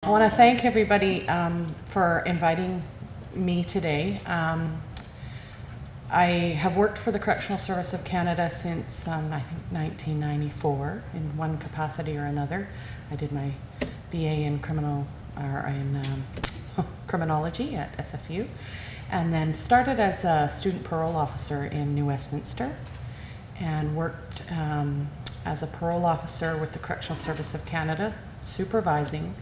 I want to thank everybody for inviting me today. I have worked for the Correctional Service of Canada since I think 1994 in one capacity or another. I did my BA in criminology at SFU, and then started as a student parole officer in New Westminster, and worked as a parole officer with the Correctional Service of Canada, supervising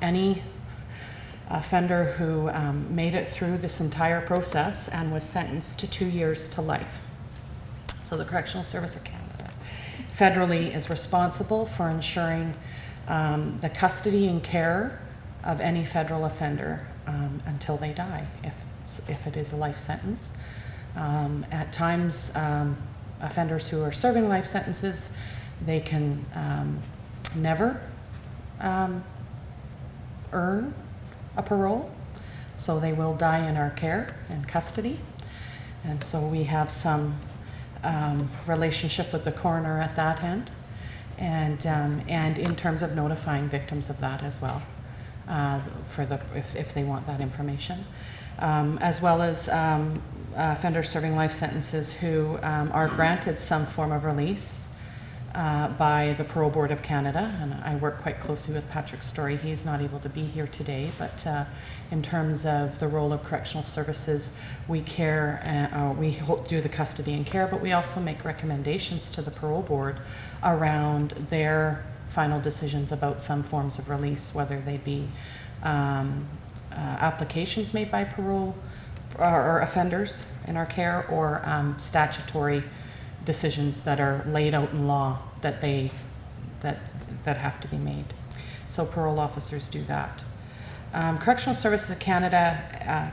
any offender who made it through this entire process and was sentenced to 2 years to life. So the Correctional Service of Canada federally is responsible for ensuring the custody and care of any federal offender until they die, if it is a life sentence. At times, offenders who are serving life sentences, they can never earn a parole, so they will die in our care and custody. And so we have some relationship with the coroner at that end, and in terms of notifying victims of that as well, if they want that information, as well as offenders serving life sentences who are granted some form of release by the Parole Board of Canada, and I work quite closely with Patrick Story. He's not able to be here today, but in terms of the role of correctional services, we care, we do the custody and care, but we also make recommendations to the Parole Board around their final decisions about some forms of release, whether they be applications made by parole or offenders in our care, or statutory decisions that are laid out in law that have to be made. So parole officers do that. Correctional Services of Canada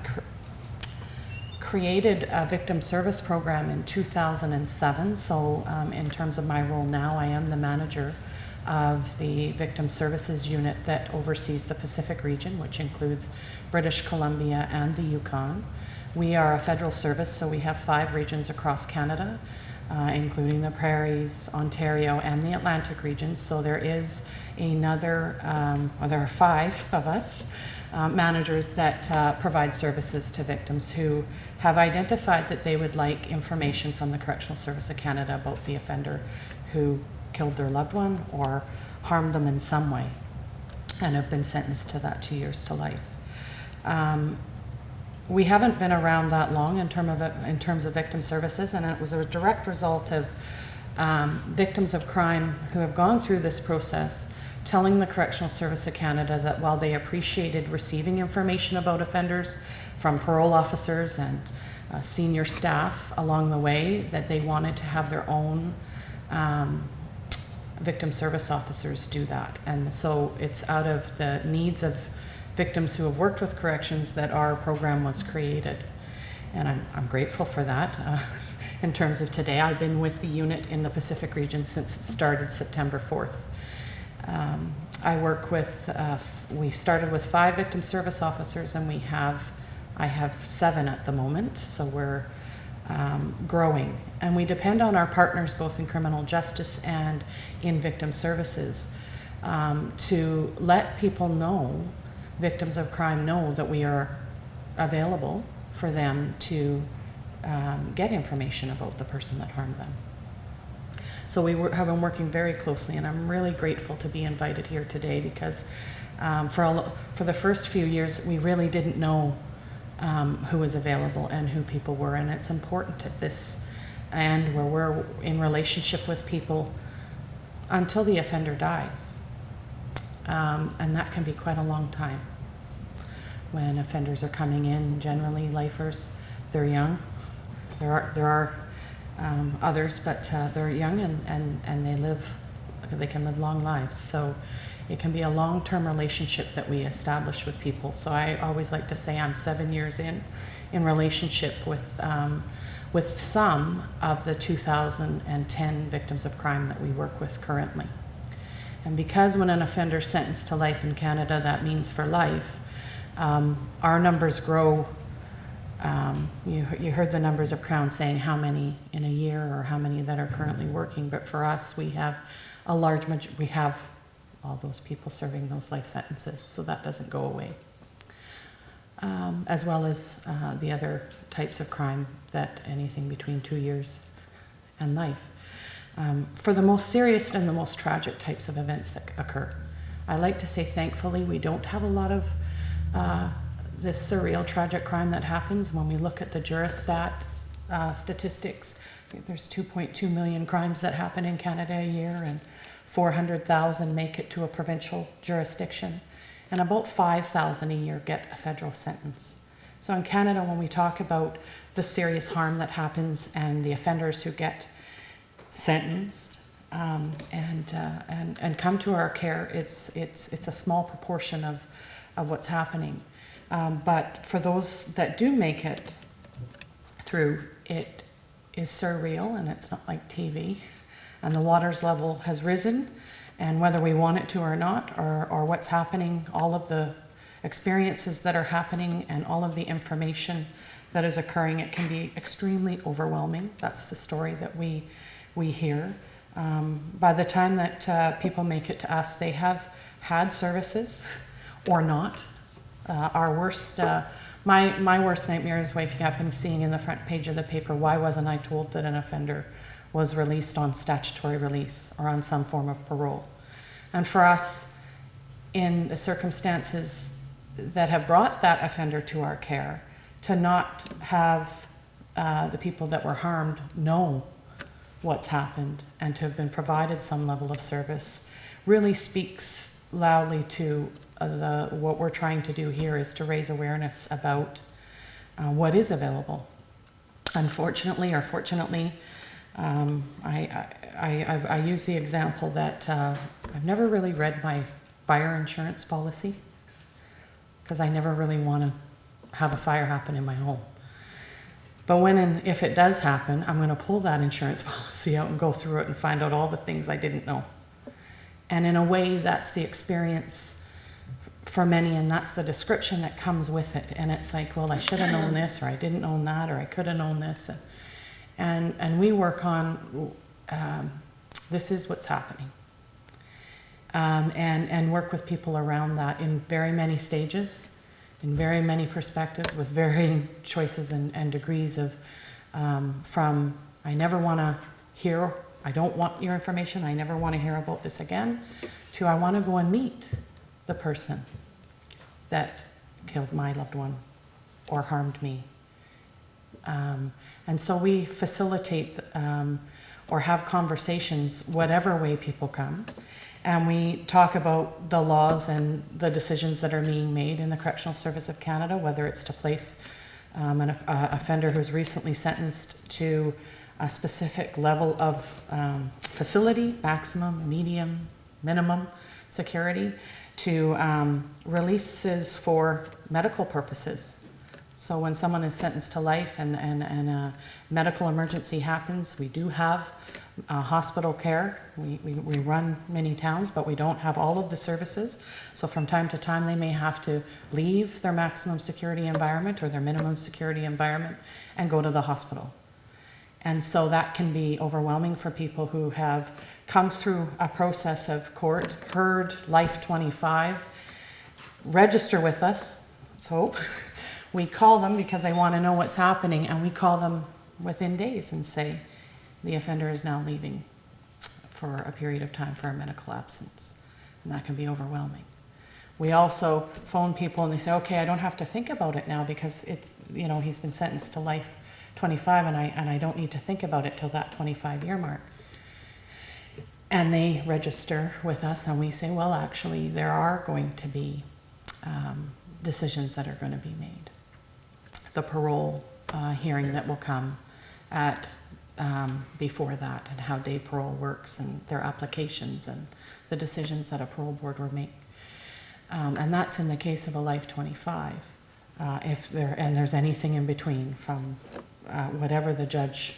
created a victim service program in 2007. So in terms of my role now, I am the manager of the Victim Services Unit that oversees the Pacific region, which includes British Columbia and the Yukon. We are a federal service, so we have 5 regions across Canada, including the Prairies, Ontario, and the Atlantic regions. So there is another, there are 5 of us, managers that provide services to victims who have identified that they would like information from the Correctional Service of Canada about the offender who killed their loved one or harmed them in some way and have been sentenced to that 2 years to life. We haven't been around that long in terms of victim services, and it was a direct result of victims of crime who have gone through this process telling the Correctional Service of Canada that while they appreciated receiving information about offenders from parole officers and senior staff along the way, that they wanted to have their own victim service officers do that. And so it's out of the needs of victims who have worked with corrections that our program was created. And I'm grateful for that. In terms of today, I've been with the unit in the Pacific region since it started September 4th. I work with, we started with 5 victim service officers, and I have 7 at the moment, so we're growing. And we depend on our partners both in criminal justice and in victim services to let people know, victims of crime know, that we are available for them to get information about the person that harmed them. So we have been working very closely, and I'm really grateful to be invited here today because for the first few years we really didn't know who was available and who people were, and it's important at this end where we're in relationship with people until the offender dies, and that can be quite a long time. When offenders are coming in, generally lifers, they're young. There are others, but they're young and they can live long lives. So it can be a long-term relationship that we establish with people. So I always like to say I'm 7 years in relationship with some of the 2010 victims of crime that we work with currently. And because when an offender is sentenced to life in Canada, that means for life, our numbers grow. You heard the numbers of Crown saying how many in a year or how many that are currently working, but for us we have a large we have all those people serving those life sentences, so that doesn't go away. As well as the other types of crime, that anything between 2 years and life. For the most serious and the most tragic types of events that occur, I like to say, thankfully, we don't have a lot of this surreal tragic crime that happens. When we look at the Jurastat statistics, there's 2.2 million crimes that happen in Canada a year, and 400,000 make it to a provincial jurisdiction, and about 5,000 a year get a federal sentence. So in Canada, when we talk about the serious harm that happens and the offenders who get sentenced and come to our care, it's a small proportion of what's happening. But for those that do make it through, it is surreal, and it's not like TV. And the water's level has risen, and whether we want it to or not, or what's happening, all of the experiences that are happening and all of the information that is occurring, it can be extremely overwhelming. That's the story that we hear. By the time that people make it to us, they have had services or not. Our worst, my worst nightmare is waking up and seeing in the front page of the paper, why wasn't I told that an offender was released on statutory release or on some form of parole? And for us, in the circumstances that have brought that offender to our care, to not have the people that were harmed know what's happened and to have been provided some level of service really speaks loudly to what we're trying to do here, is to raise awareness about what is available. Unfortunately, or fortunately, I use the example that I've never really read my fire insurance policy, because I never really want to have a fire happen in my home. But when and if it does happen, I'm going to pull that insurance policy out and go through it and find out all the things I didn't know. And in a way, that's the experience for many, and that's the description that comes with it. And it's like, well, I should have known this, or I didn't know that, or I could have known this. And we work on this is what's happening. And work with people around that in very many stages, in very many perspectives, with varying choices and degrees of from I never want to hear, I don't want your information, I never want to hear about this again, to I want to go and meet the person that killed my loved one or harmed me. And so we facilitate or have conversations whatever way people come. And we talk about the laws and the decisions that are being made in the Correctional Service of Canada, whether it's to place an offender who's recently sentenced to a specific level of facility, maximum, medium, minimum security, to releases for medical purposes. So when someone is sentenced to life and a medical emergency happens, we do have hospital care. We run many towns, but we don't have all of the services. So from time to time, they may have to leave their maximum security environment or their minimum security environment and go to the hospital. And so that can be overwhelming for people who have come through a process of court, heard Life 25, register with us, let's hope. We call them because they want to know what's happening, and we call them within days and say, the offender is now leaving for a period of time for a medical absence. And that can be overwhelming. We also phone people and they say, okay, I don't have to think about it now because it's, you know, he's been sentenced to life 25 and I don't need to think about it till that 25-year mark. And they register with us and we say, well, actually, there are going to be decisions that are going to be made. The parole hearing that will come at before that, and how day parole works and their applications and the decisions that a parole board will make. And that's in the case of a life 25. If there's anything in between from whatever the judge's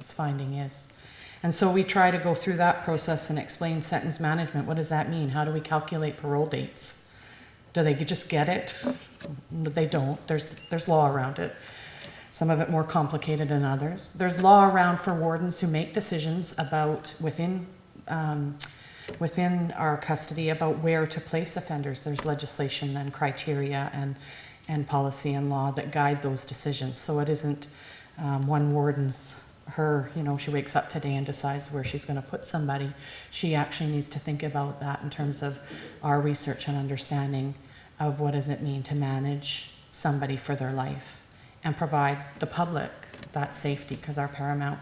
finding is. And so we try to go through that process and explain sentence management. What does that mean? How do we calculate parole dates? Do they just get it? They don't. There's law around it. Some of it more complicated than others. There's law around for wardens who make decisions about within within our custody about where to place offenders. There's legislation and criteria and policy and law that guide those decisions. So it isn't one warden's she wakes up today and decides where she's going to put somebody. She actually needs to think about that in terms of our research and understanding of what does it mean to manage somebody for their life and provide the public that safety, because our paramount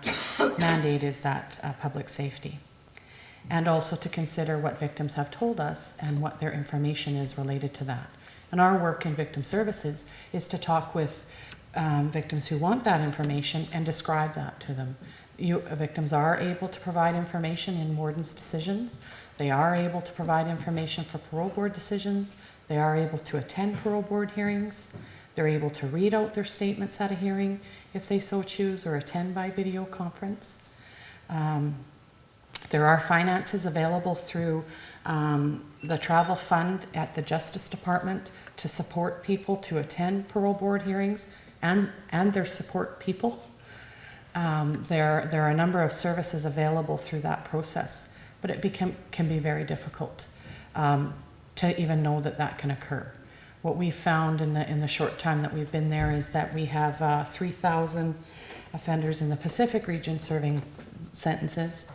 mandate is that public safety. And also to consider what victims have told us and what their information is related to that. And our work in victim services is to talk with victims who want that information and describe that to them. Victims are able to provide information in wardens' decisions. They are able to provide information for parole board decisions. They are able to attend parole board hearings. They're able to read out their statements at a hearing if they so choose, or attend by video conference. There are finances available through the travel fund at the Justice Department to support people to attend parole board hearings and their support people. There are a number of services available through that process, but it can be very difficult to even know that can occur. What we've found in the short time that we've been there is that we have 3,000 offenders in the Pacific region serving sentences,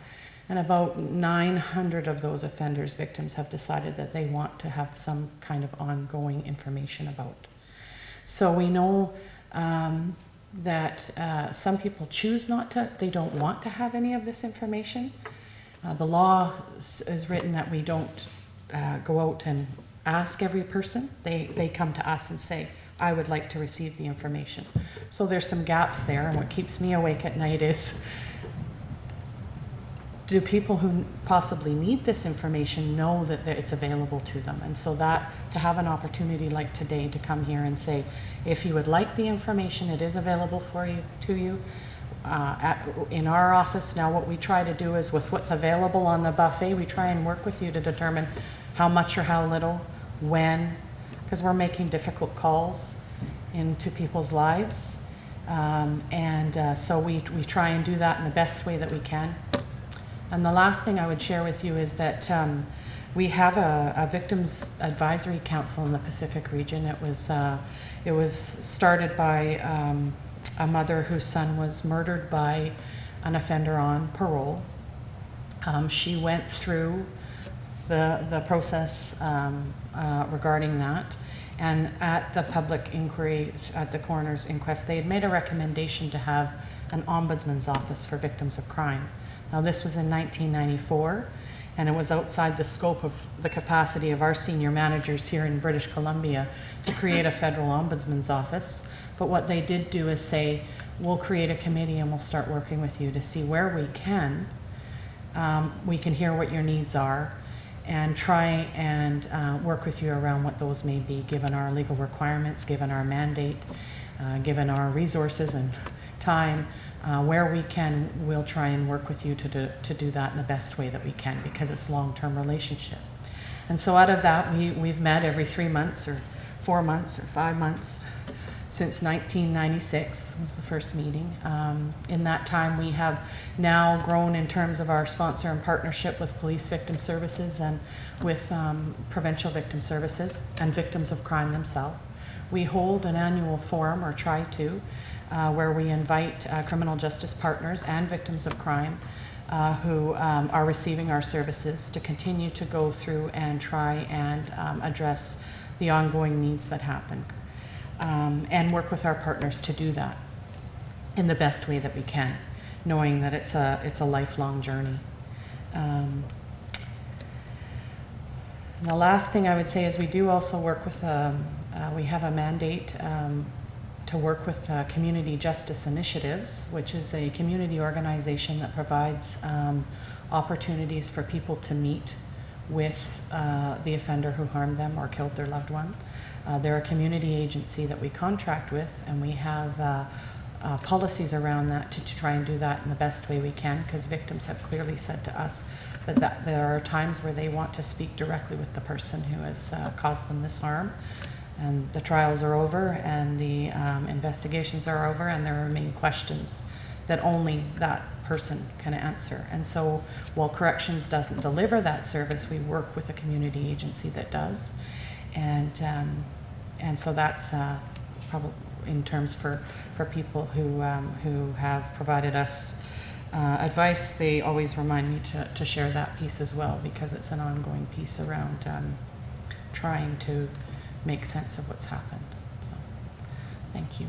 and about 900 of those offenders, victims, have decided that they want to have some kind of ongoing information about. So we know that some people choose not to, they don't want to have any of this information. The law is written that we don't go out and ask every person. They come to us and say, I would like to receive the information. So there's some gaps there, and what keeps me awake at night is, do people who possibly need this information know that it's available to them? And so that, to have an opportunity like today to come here and say, if you would like the information, it is available to you. In our office now, what we try to do is, with what's available on the buffet, we try and work with you to determine how much or how little, when, because we're making difficult calls into people's lives. So we try and do that in the best way that we can. And the last thing I would share with you is that we have a Victims Advisory Council in the Pacific region. It was started by a mother whose son was murdered by an offender on parole. She went through the process regarding that, and at the public inquiry, at the coroner's inquest, they had made a recommendation to have an ombudsman's office for victims of crime. Now, this was in 1994, and it was outside the scope of the capacity of our senior managers here in British Columbia to create a federal ombudsman's office. But what they did do is say, we'll create a committee and we'll start working with you to see where we can hear what your needs are and try and work with you around what those may be, given our legal requirements, given our mandate, given our resources and time. Where we can, we'll try and work with you to do that in the best way that we can, because it's a long-term relationship. And so out of that, we've met every 3 months or 4 months or 5 months since 1996 was the first meeting. In that time, we have now grown in terms of our sponsor and partnership with Police Victim Services and with Provincial Victim Services and victims of crime themselves. We hold an annual forum, or try to, where we invite criminal justice partners and victims of crime who are receiving our services to continue to go through and try and address the ongoing needs that happen, and work with our partners to do that in the best way that we can, knowing that it's a lifelong journey. And the last thing I would say is we do also work with, we have a mandate to work with Community Justice Initiatives, which is a community organization that provides opportunities for people to meet with the offender who harmed them or killed their loved one. They're a community agency that we contract with, and we have policies around that to try and do that in the best way we can, because victims have clearly said to us that there are times where they want to speak directly with the person who has caused them this harm. And the trials are over and the investigations are over, and there remain questions that only that person can answer. And so while corrections doesn't deliver that service, we work with a community agency that does. And so that's probably in terms for people who have provided us advice. They always remind me to share that piece as well, because it's an ongoing piece around trying to make sense of what's happened. So thank you.